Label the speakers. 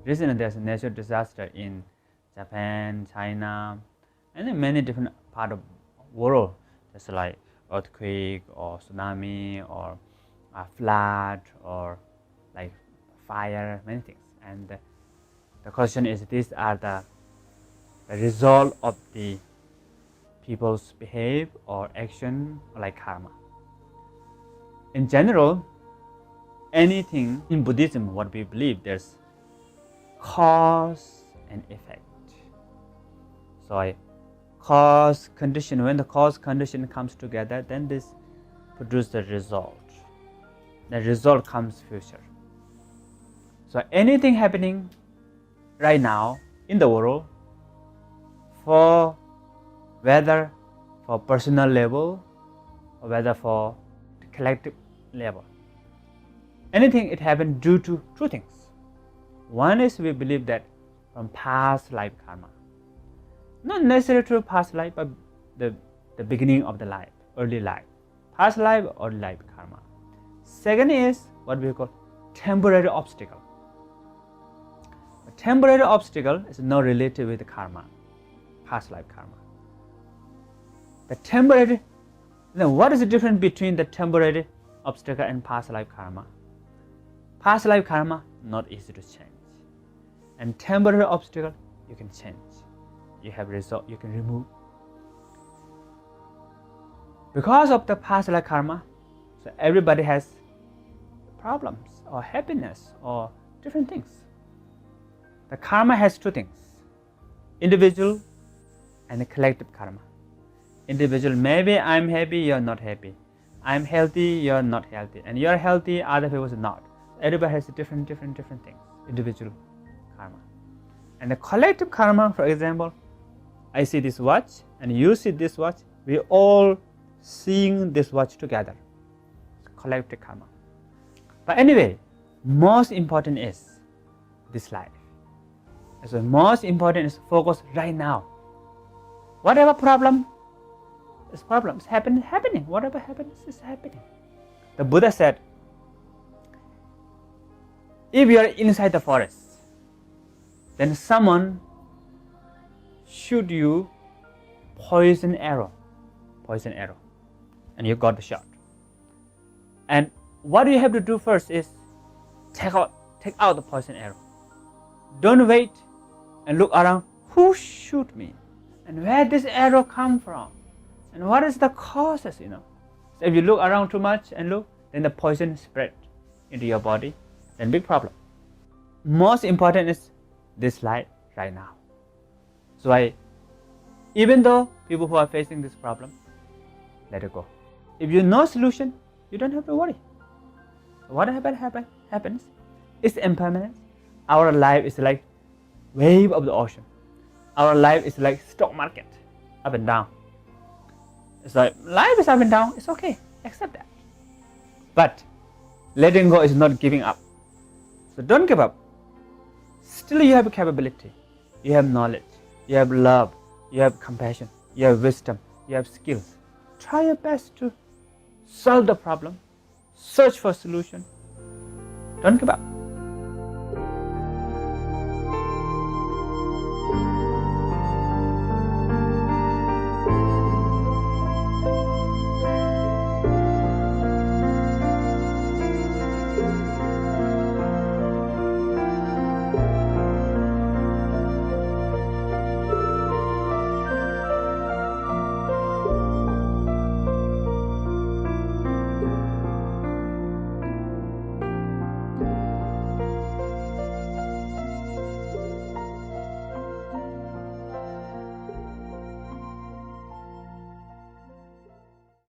Speaker 1: Recently, there's a natural disaster in Japan, China, and in many different parts of the world. There's like earthquake or tsunami or a flood or like fire, many things. And the question is, these are the result of the people's behavior or action, like karma. In general, anything in Buddhism, what we believe, there's cause and effect. So cause condition, when the cause condition comes together, then this produces the result. The result comes future. So anything happening right now in the world, for whether for personal level or whether for the collective level, anything it happened due to two things. One is we believe that from past life karma, not necessarily through past life, but the beginning of the life, early life, past life or life karma. Second is what we call temporary obstacle. A temporary obstacle is not related with the karma, past life karma. The temporary, what is the difference between the temporary obstacle and past life karma? Past life karma, not easy to change. And temporary obstacle, you can change. You have result, you can remove. Because of the past life karma, so everybody has problems or happiness or different things. The karma has two things, individual and the collective karma. Individual, maybe I'm happy, you're not happy. I'm healthy, you're not healthy. And you're healthy, other people are not. Everybody has different things, individual karma. And the collective karma, for example, I see this watch and you see this watch, we all seeing this watch together. Collective karma. But anyway, most important is this life. So most important is focus right now. Whatever problem is happening. Whatever happens is happening. The Buddha said, if you are inside the forest, then someone shoot you poison arrow, and you got the shot. And what you have to do first is take out the poison arrow. Don't wait and look around, who shoot me? And where this arrow come from? And what is the causes, So if you look around too much and look, then the poison spread into your body, then big problem. Most important is this life right now. So even though people who are facing this problem, let it go. If you know solution, you don't have to worry. What happens is impermanence. Our life is like wave of the ocean. Our life is like stock market, up and down. It's like life is up and down, it's okay, accept that. But letting go is not giving up. So don't give up. Still you have a capability, you have knowledge, you have love, you have compassion, you have wisdom, you have skills. Try your best to solve the problem, search for solution. Don't give up.